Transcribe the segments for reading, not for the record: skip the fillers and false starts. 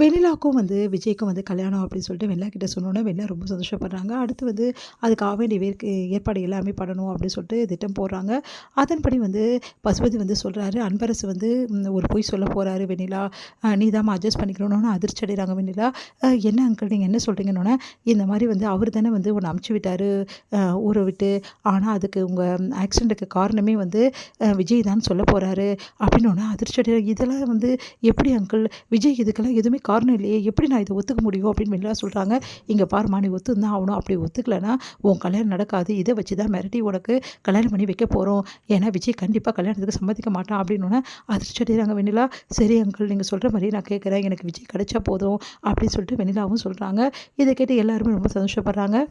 வெண்ணிலாவுக்கும் விஜய்க்கும் கல்யாணம் அப்படின்னு சொல்லிட்டு வெண்ணிலா கிட்ட சொன்னோன்னே வெண்ணிலா ரொம்ப சந்தோஷப்படுறாங்க. அடுத்து அதுக்கு ஆக வேண்டிய ஏற்பாடு எல்லாமே பண்ணணும் அப்படின்னு சொல்லிட்டு திட்டம் போடுறாங்க. அதன்படி பசுபதி சொல்கிறாரு, அன்பரசு ஒரு பொய் சொல்ல போகிறாரு வெண்ணிலா, நீ தான் அட்ஜஸ்ட் பண்ணிக்கணும்னு அதிர்ச்சி அடைகிறாங்க வெண்ணிலா. என்ன அங்கிள் நீங்கள் என்ன சொல்கிறீங்கன்னொன்னே, இந்த மாதிரி அவர் தானே உன்னை அமுச்சு விட்டார் ஊரை விட்டு, ஆனால் அதுக்கு உங்கள் ஆக்சிடெண்ட்டுக்கு காரணமே விஜய் தான் சொல்ல போகிறாரு அப்படின்னோடனே அதிர்ச்சி அடைகிறாங்க. இதெல்லாம் எப்படி அங்கிள், விஜய் இதுக்கெல்லாம் எதுவுமே காரணம் இல்லையே, எப்படி நான் இதை ஒத்துக்க முடியும் அப்படின்னு வெண்ணிலா சொல்கிறாங்க. இங்கே பாருமா, நீ ஒத்துந்தான் ஆகணும், அப்படி ஒத்துக்கலைன்னா உன் கல்யாணம் நடக்காது, இதை வச்சு தான் மிரட்டி உனக்கு கல்யாணம் பண்ணி வைக்க போகிறோம், ஏன்னா விஜய் கண்டிப்பாக கல்யாணத்துக்கு சம்மதிக்க மாட்டான் அப்படின்னோடனே அதிர்ச்சி அடைகிறாங்க வெண்ணிலா. சரி அங்கிள், நீங்கள் சொல்கிற மாதிரி நான் கேட்குறேன், எனக்கு விஜய் கிடைச்சா போதும் அப்படின்னு சொல்லிட்டு வெண்ணிலாவும் சொல்கிறாங்க. இதை கேட்டு எல்லாருமே ரொம்ப சந்தோஷப்படுறாங்க.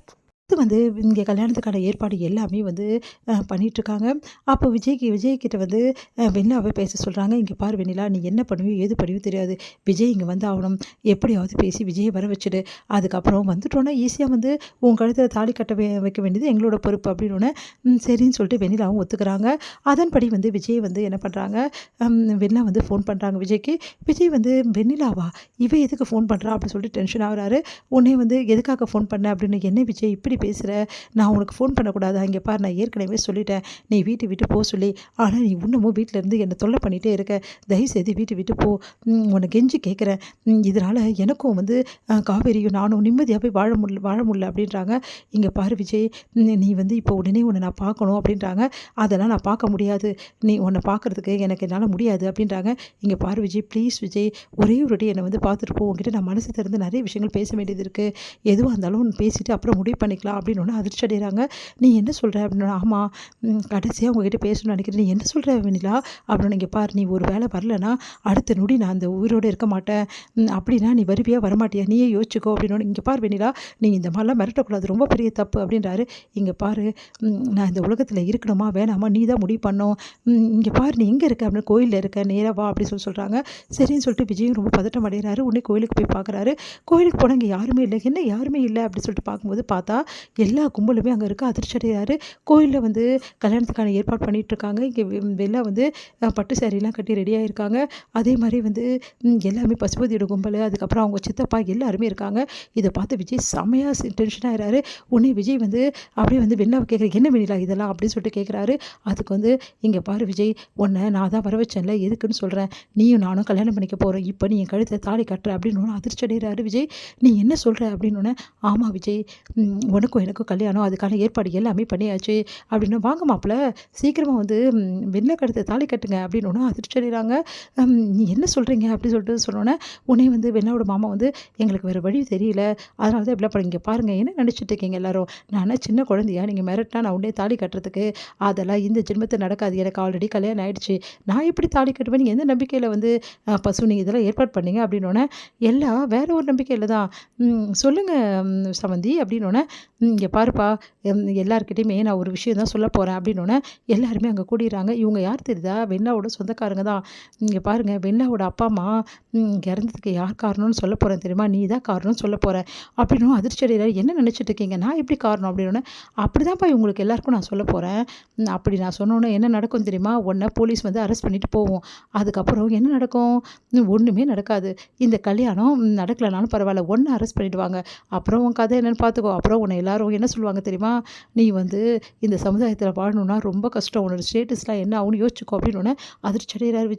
இது இங்கே கல்யாணத்துக்கான ஏற்பாடு எல்லாமே பண்ணிகிட்ருக்காங்க. அப்போ விஜய்கிட்ட வெண்ணிலாவே பேச சொல்கிறாங்க. இங்கே பாரு வெண்ணிலா, நீ என்ன பண்ணுவியோ ஏது பண்ணுவியோ தெரியாது, விஜய் இங்கே ஆகணும், எப்படியாவது பேசி விஜயை வர வச்சுடு, அதுக்கப்புறம் வந்துட்டோன்னா ஈஸியாக உன் கழுத்தில் தாலி கட்ட வைக்க வேண்டியது எங்களோட பொறுப்பு அப்படின்னோடனே சரின்னு சொல்லிட்டு வெண்ணிலாவும் ஒத்துக்கிறாங்க. அதன்படி விஜய் என்ன பண்ணுறாங்க, வெண்ணிலா ஃபோன் பண்ணுறாங்க விஜய்க்கு. விஜய் வெண்ணிலாவா, எதுக்கு ஃபோன் பண்ணுறா அப்படின்னு சொல்லிட்டு டென்ஷன் ஆகுறாரு. உடனே எதுக்காக ஃபோன் பண்ண அப்படின்னு, என்ன விஜய் இப்படி பேசுகிற, நான் உனக்கு ஃபோன் பண்ணக்கூடாதா, இங்கே பாரு நான் ஏற்கனவே சொல்லிட்டேன் நீ வீட்டை விட்டு போக சொல்லி, ஆனால் நீ இன்னமும் வீட்டில் இருந்து என்னை தொல்லை பண்ணிகிட்டே இருக்க, தயவுசெய்து வீட்டை விட்டு போ, உன்னை கெஞ்சி கேட்குறேன், இதனால் எனக்கும் காவேரியும் நானும் நிம்மதியாக போய் வாழ முடியல அப்படின்றாங்க. இங்கே பாரு விஜய், நீ இப்போ உடனே உன்னை நான் பார்க்கணும் அப்படின்றாங்க. அதெல்லாம் நான் பார்க்க முடியாது, நீ உன்னை பார்க்குறதுக்கு என்னால் முடியாது அப்படின்றாங்க. இங்கே பாரு விஜய், ப்ளீஸ் விஜய், ஒரே ஒரு வாட்டி என்னை பார்த்துட்டு போ, உங்ககிட்ட நான் மனசு திறந்து நிறைய விஷயங்கள் பேச வேண்டியது இருக்குது, எதுவாக இருந்தாலும் பேசிவிட்டு அப்புறம் முடிவு பண்ணிக்கலாம் அப்படின்னு அதிர்ச்சி அடைகிறாங்க. நீ என்ன சொல்கிற அப்படின்னா, ஆமாம் கடைசியாக உங்ககிட்ட பேசணும்னு நினைக்கிறேன், நீ என்ன சொல்கிற வெண்ணிலா அப்படின்னு. இங்கே பாரு, நீ ஒரு வேளை வரலன்னா அடுத்த நொடி நான் அந்த உயிரோடு இருக்க மாட்டேன், அப்படின்னா நீ வருவியா வரமாட்டியா நீயே யோசிச்சுக்கோ அப்படின்னு. இங்கே பாரு வெண்ணிலா, நீ இந்த மாதிரிலாம் மிரட்டக்கூடாது, ரொம்ப பெரிய தப்பு அப்படின்றாரு. இங்கே பாரு, நான் இந்த உலகத்தில் இருக்கணுமா வேணாமா நீ தான் முடிவு பண்ணோம், இங்கே பாரு நீ எங்கே இருக்க அப்படின்னு, கோயிலில் இருக்க, நேராக வா அப்படின்னு சொல்கிறாங்க. சரின்னு சொல்லிட்டு விஜயும் ரொம்ப பதட்டம் அடைகிறாரு. உடனே கோயிலுக்கு போய் பார்க்குறாரு. கோயிலுக்கு போனால் இங்கே யாருமே இல்லை, என்ன யாருமே இல்லை அப்படின்னு சொல்லிட்டு பார்க்கும்போது பார்த்தா எல்லா கும்பலுமே அங்கே இருக்க. அதிர்ச்சி அடைகிறாரு. கோயிலில் கல்யாணத்துக்கான ஏற்பாடு பண்ணிகிட்ருக்காங்க. இங்கே வெளில பட்டு சாரிலாம் கட்டி ரெடியாக இருக்காங்க. அதே மாதிரி எல்லாமே பசுபதியோட கும்பல், அதுக்கப்புறம் அவங்க சித்தப்பா எல்லாருமே இருக்காங்க. இதை பார்த்து விஜய் செம்மையாக டென்ஷன் ஆகிறாரு. உடனே விஜய் அப்படியே வெளில கேட்குற, என்ன வெண்ணிலா இதெல்லாம் அப்படின்னு சொல்லிட்டு கேட்குறாரு. அதுக்கு இங்கே பாரு விஜய், உன்னை நான் தான் வர வச்சேன்ல, எதுக்குன்னு சொல்கிறேன், நீயும் நானும் கல்யாணம் பண்ணிக்க போகிறோம், இப்போ நீ என் கழுத்தை தாலி கட்டுற அப்படின்னு அதிர்ச்சி அடைகிறாரு விஜய். நீ என்ன சொல்கிற அப்படின்னு. ஆமாம் விஜய், உனக்கும் எனக்கும் கல்யாணம், அதுக்கான ஏற்பாடு எல்லாமே பண்ணியாச்சு அப்படின்னு. வாங்க மாப்பிள்ள, சீக்கிரமாக வெண்ணை கழுத்தை தாலி கட்டுங்க அப்படின்னு அதிர்ச்சி அடைகிறாங்க. நீ என்ன சொல்கிறீங்க அப்படின்னு சொல்லிட்டு சொன்னோன்னே உடனே வெண்ணாவோட மாமா எங்களுக்கு வேறு வழி தெரியல, அதனால தான் இப்படி பண்ணுங்க, பாருங்கள் என்ன நினச்சிட்டு இருக்கீங்க எல்லாரும், நான் சின்ன குழந்தையா, நீங்கள் மிரட்டினா நான் உடனே தாலி கட்டுறதுக்கு, அதெல்லாம் இந்த ஜென்மத்தை நடக்காது, எனக்கு ஆல்ரெடி கல்யாணம் ஆகிடுச்சு, நான் எப்படி தாலி கட்டுவேன், நீங்கள் எந்த நம்பிக்கையில் பசு நீங்கள் இதெல்லாம் ஏற்பாடு பண்ணீங்க அப்படின்னோடனே, எல்லாம் வேற ஒரு நம்பிக்கையில் தான், சொல்லுங்கள் சமந்தி அப்படின்னோடனே, இங்கே பாருப்பா, எல்லாருக்கிட்டையுமே நான் ஒரு விஷயம் தான் சொல்ல போகிறேன் அப்படின்னோடனே எல்லாருமே அங்கே கூடிடுறாங்க. இவங்க யார் தெரியுதா, வெண்ணாவோட சொந்தக்காரங்க தான். இங்கே பாருங்கள், வெண்ணாவோட அப்பா அம்மா இறந்ததுக்கு யார் காரணம்னு சொல்ல போகிறேன் தெரியுமா, நீ தான் காரணம்னு சொல்ல போகிறேன் அப்படின்னும் அதிர்ச்சி அடைகிறாரு. என்ன நினச்சிட்டு இருக்கீங்க, நான் எப்படி காரணம் அப்படின்னோடனே, அப்படி தான்ப்பா இவங்களுக்கு எல்லாருக்கும் நான் சொல்ல போகிறேன், அப்படி நான் சொன்னோன்னே என்ன நடக்கும் தெரியுமா, உன்னை போலீஸ் அரெஸ்ட் பண்ணிட்டு போவோம், அதுக்கப்புறம் என்ன நடக்கும், ஒன்றுமே நடக்காது, இந்த கல்யாணம் நடக்கலைனாலும் பரவாயில்ல, ஒன்று அரெஸ்ட் பண்ணிவிடுவாங்க, அப்புறம் உன் கதை என்னென்னு பார்த்துக்கோ, அப்புறம் உன்னை எல்லாரும் என்ன சொல்லுவாங்க தெரியுமா, நீ இந்த சமுதாயத்தில் வாழணுன்னா ரொம்ப கஷ்டம், உன்னோட ஸ்டேட்டஸ்லாம் என்ன ஆகுன்னு யோசிச்சுக்கோ அப்படின்னு அதிர்ச்சி அடைகிறார் விஜய்.